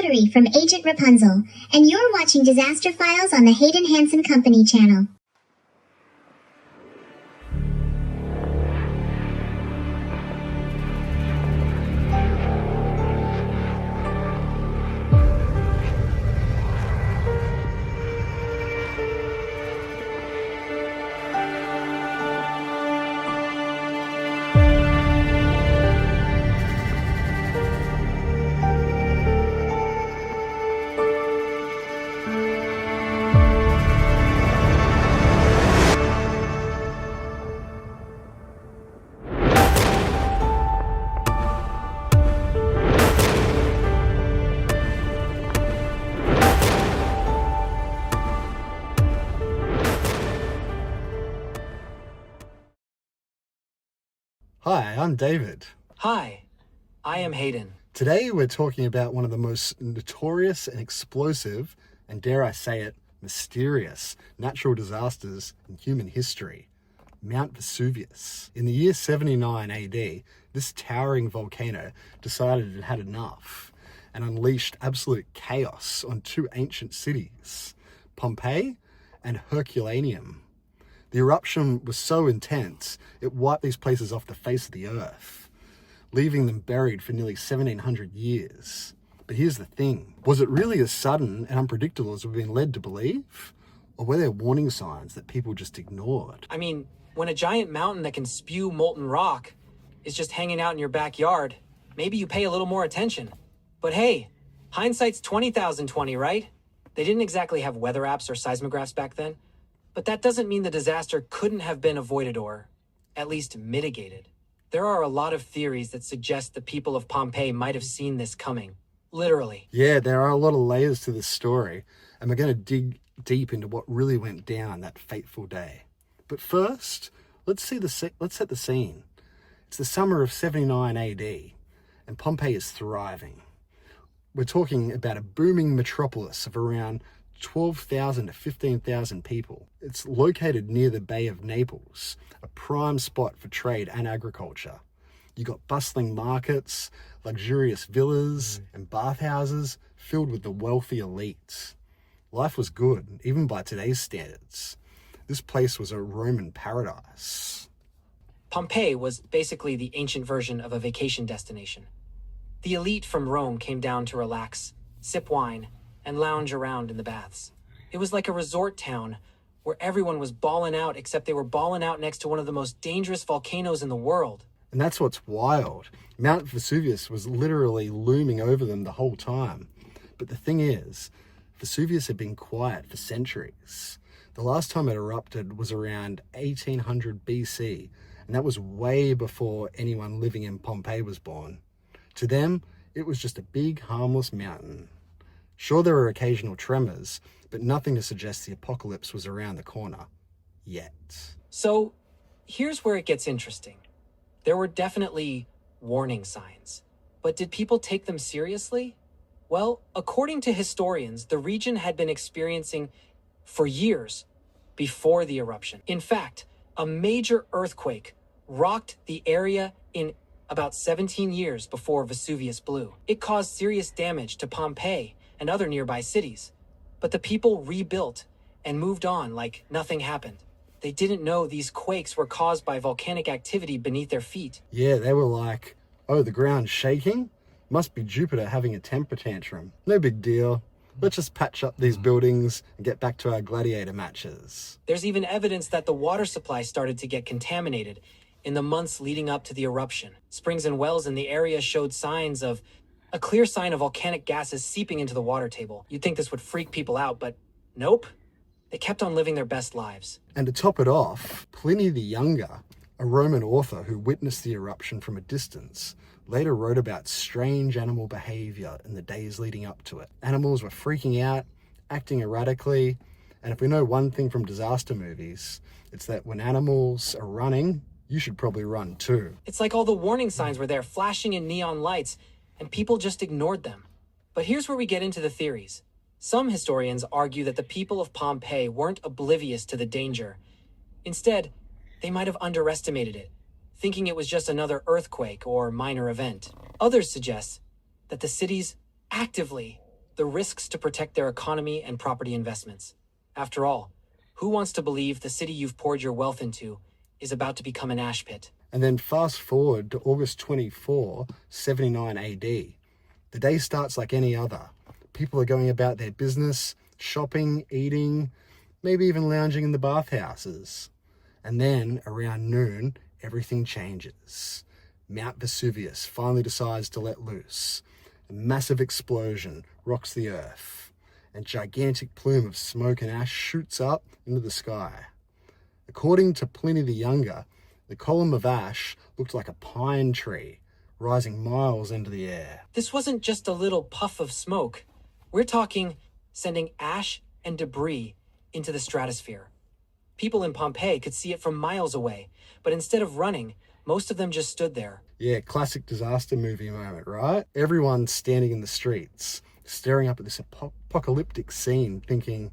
Rotary from Agent Rapunzel, and you're watching Disaster Files on the Hayden Hansen Company channel. Hi, I'm David. Hi, I am Hayden. Today we're talking about one of the most notorious and explosive, and dare I say it, mysterious natural disasters in human history, Mount Vesuvius. In the year 79 AD, this towering volcano decided it had enough and unleashed absolute chaos on two ancient cities, Pompeii and Herculaneum. The eruption was so intense, it wiped these places off the face of the earth, leaving them buried for nearly 1700 years. But here's the thing, was it really as sudden and unpredictable as we've been led to believe? Or were there warning signs that people just ignored? I mean, when a giant mountain that can spew molten rock is just hanging out in your backyard, maybe you pay a little more attention. But hey, hindsight's 20,020, right? They didn't exactly have weather apps or seismographs back then. But that doesn't mean the disaster couldn't have been avoided or at least mitigated. There are a lot of theories that suggest the people of Pompeii might have seen this coming. Literally. Yeah, there are a lot of layers to this story, and we're going to dig deep into what really went down that fateful day. But first, let's set the scene. It's the summer of 79 AD, and Pompeii is thriving. We're talking about a booming metropolis of around 12,000 to 15,000 people. It's located near the Bay of Naples, a prime spot for trade and agriculture. You got bustling markets, luxurious villas, and bathhouses filled with the wealthy elites. Life was good, even by today's standards. This place was a Roman paradise. Pompeii was basically the ancient version of a vacation destination. The elite from Rome came down to relax, sip wine, and lounge around in the baths. It was like a resort town where everyone was balling out, except they were balling out next to one of the most dangerous volcanoes in the world. And that's what's wild. Mount Vesuvius was literally looming over them the whole time. But the thing is, Vesuvius had been quiet for centuries. The last time it erupted was around 1800 BC, and that was way before anyone living in Pompeii was born. To them, it was just a big, harmless mountain. Sure, there were occasional tremors, but nothing to suggest the apocalypse was around the corner. Yet. So, here's where it gets interesting. There were definitely warning signs. But did people take them seriously? Well, according to historians, the region had been experiencing for years before the eruption. In fact, a major earthquake rocked the area in about 17 years before Vesuvius blew. It caused serious damage to Pompeii and other nearby cities. But the people rebuilt and moved on like nothing happened. They didn't know these quakes were caused by volcanic activity beneath their feet. Yeah, they were like, oh, the ground's shaking? Must be Jupiter having a temper tantrum. No big deal. Let's just patch up these buildings and get back to our gladiator matches. There's even evidence that the water supply started to get contaminated in the months leading up to the eruption. Springs and wells in the area showed a clear sign of volcanic gases seeping into the water table. You'd think this would freak people out, but nope. They kept on living their best lives. And to top it off, Pliny the Younger, a Roman author who witnessed the eruption from a distance, later wrote about strange animal behavior in the days leading up to it. Animals were freaking out, acting erratically, and if we know one thing from disaster movies, it's that when animals are running, you should probably run too. It's like all the warning signs were there, flashing in neon lights, and people just ignored them. But here's where we get into the theories. Some historians argue that the people of Pompeii weren't oblivious to the danger. Instead, they might have underestimated it, thinking it was just another earthquake or minor event. Others suggest that the cities actively the risks to protect their economy and property investments. After all, who wants to believe the city you've poured your wealth into is about to become an ash pit? And then fast forward to August 24, 79 AD. The day starts like any other. People are going about their business, shopping, eating, maybe even lounging in the bathhouses. And then around noon, everything changes. Mount Vesuvius finally decides to let loose. A massive explosion rocks the earth. A gigantic plume of smoke and ash shoots up into the sky. According to Pliny the Younger, the column of ash looked like a pine tree, rising miles into the air. This wasn't just a little puff of smoke. We're talking sending ash and debris into the stratosphere. People in Pompeii could see it from miles away, but instead of running, most of them just stood there. Yeah, classic disaster movie moment, right? Everyone's standing in the streets, staring up at this apocalyptic scene, thinking,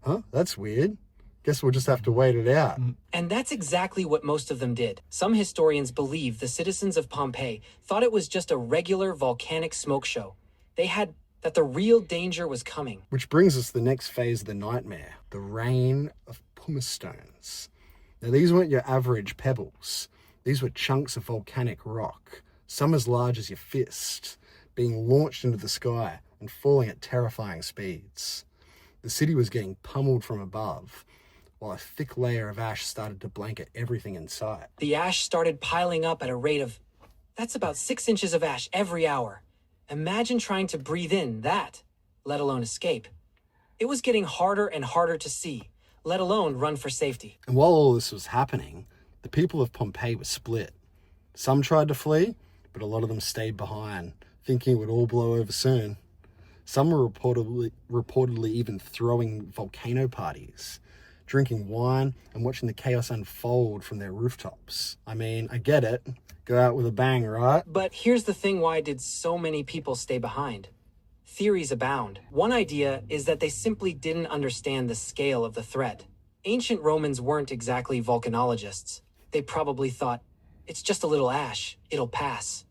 huh, that's weird. Guess we'll just have to wait it out. And that's exactly what most of them did. Some historians believe the citizens of Pompeii thought it was just a regular volcanic smoke show. They had that the real danger was coming. Which brings us to the next phase of the nightmare, the rain of pumice stones. Now, these weren't your average pebbles. These were chunks of volcanic rock, some as large as your fist, being launched into the sky and falling at terrifying speeds. The city was getting pummeled from above, while a thick layer of ash started to blanket everything in sight. The ash started piling up at a rate of, that's about 6 inches of ash every hour. Imagine trying to breathe in that, let alone escape. It was getting harder and harder to see, let alone run for safety. And while all this was happening, the people of Pompeii were split. Some tried to flee, but a lot of them stayed behind, thinking it would all blow over soon. Some were reportedly even throwing volcano parties, drinking wine and watching the chaos unfold from their rooftops. I mean, I get it. Go out with a bang, right? But here's the thing, why did so many people stay behind? Theories abound. One idea is that they simply didn't understand the scale of the threat. Ancient Romans weren't exactly volcanologists. They probably thought, it's just a little ash, it'll pass.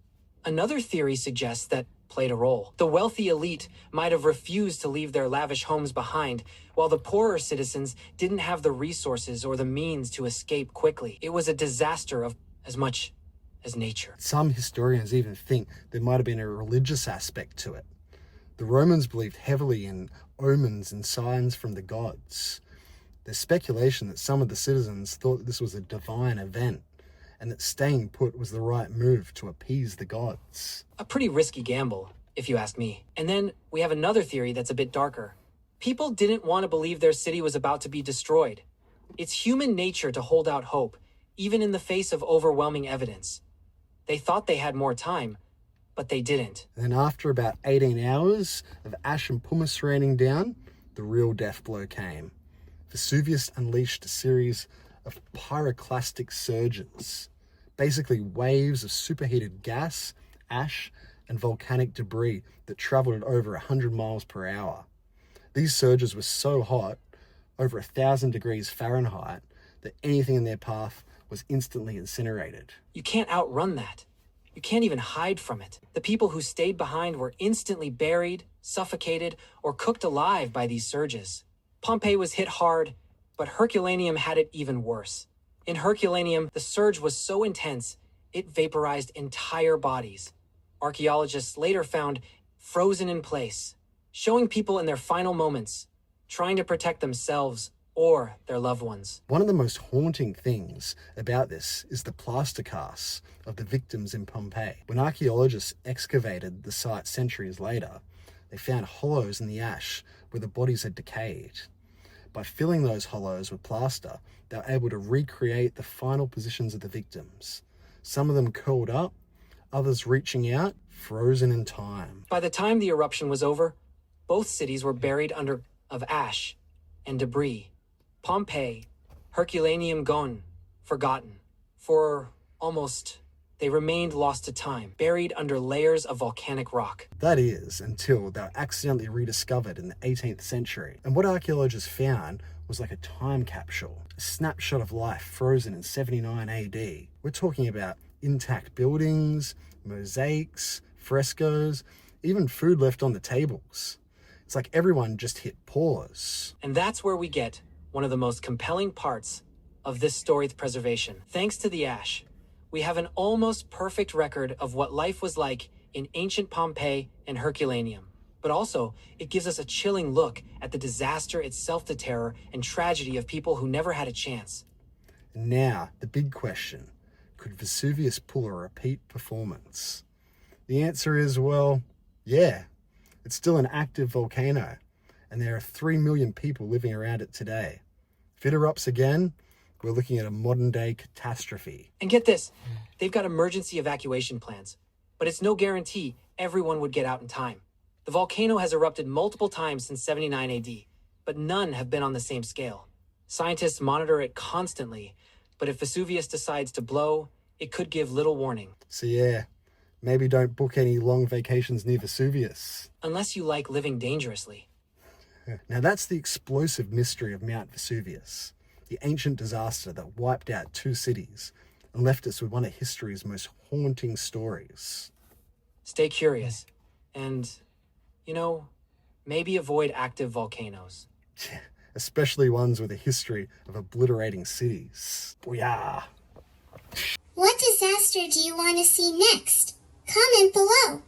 Another theory suggests that played a role. The wealthy elite might have refused to leave their lavish homes behind, while the poorer citizens didn't have the resources or the means to escape quickly. It was a disaster of as much as nature. Some historians even think there might have been a religious aspect to it. The Romans believed heavily in omens and signs from the gods. There's speculation that some of the citizens thought that this was a divine event, and that staying put was the right move to appease the gods. A pretty risky gamble, if you ask me. And then we have another theory that's a bit darker. People didn't want to believe their city was about to be destroyed. It's human nature to hold out hope, even in the face of overwhelming evidence. They thought they had more time, but they didn't. And then after about 18 hours of ash and pumice raining down, the real death blow came. Vesuvius unleashed a series of pyroclastic surges, basically waves of superheated gas, ash, and volcanic debris that traveled at over 100 miles per hour. These surges were so hot, over 1,000 degrees Fahrenheit, that anything in their path was instantly incinerated. You can't outrun that. You can't even hide from it. The people who stayed behind were instantly buried, suffocated, or cooked alive by these surges. Pompeii was hit hard, but Herculaneum had it even worse. In Herculaneum, the surge was so intense, it vaporized entire bodies. Archaeologists later found frozen in place, showing people in their final moments, trying to protect themselves or their loved ones. One of the most haunting things about this is the plaster casts of the victims in Pompeii. When archaeologists excavated the site centuries later, they found hollows in the ash where the bodies had decayed. By filling those hollows with plaster, they were able to recreate the final positions of the victims. Some of them curled up, others reaching out, frozen in time. By the time the eruption was over, both cities were buried under of ash and debris. Pompeii, Herculaneum gone, forgotten. For almost, they remained lost to time, buried under layers of volcanic rock. That is, until they were accidentally rediscovered in the 18th century. And what archaeologists found was like a time capsule, a snapshot of life frozen in 79 AD. We're talking about intact buildings, mosaics, frescoes, even food left on the tables. It's like everyone just hit pause. And that's where we get one of the most compelling parts of this story's preservation. Thanks to the ash, we have an almost perfect record of what life was like in ancient Pompeii and Herculaneum. But also, it gives us a chilling look at the disaster itself, the terror and tragedy of people who never had a chance. And now, the big question, could Vesuvius pull a repeat performance? The answer is, well, yeah. It's still an active volcano, and there are 3 million people living around it today. If it erupts again, we're looking at a modern-day catastrophe. And get this, they've got emergency evacuation plans, but it's no guarantee everyone would get out in time. The volcano has erupted multiple times since 79 AD, but none have been on the same scale. Scientists monitor it constantly, but if Vesuvius decides to blow, it could give little warning. So yeah, maybe don't book any long vacations near Vesuvius. Unless you like living dangerously. Now that's the explosive mystery of Mount Vesuvius, the ancient disaster that wiped out 2 cities and left us with one of history's most haunting stories. Stay curious, and, maybe avoid active volcanoes. Especially ones with a history of obliterating cities. Booyah! What disaster do you want to see next? Comment below.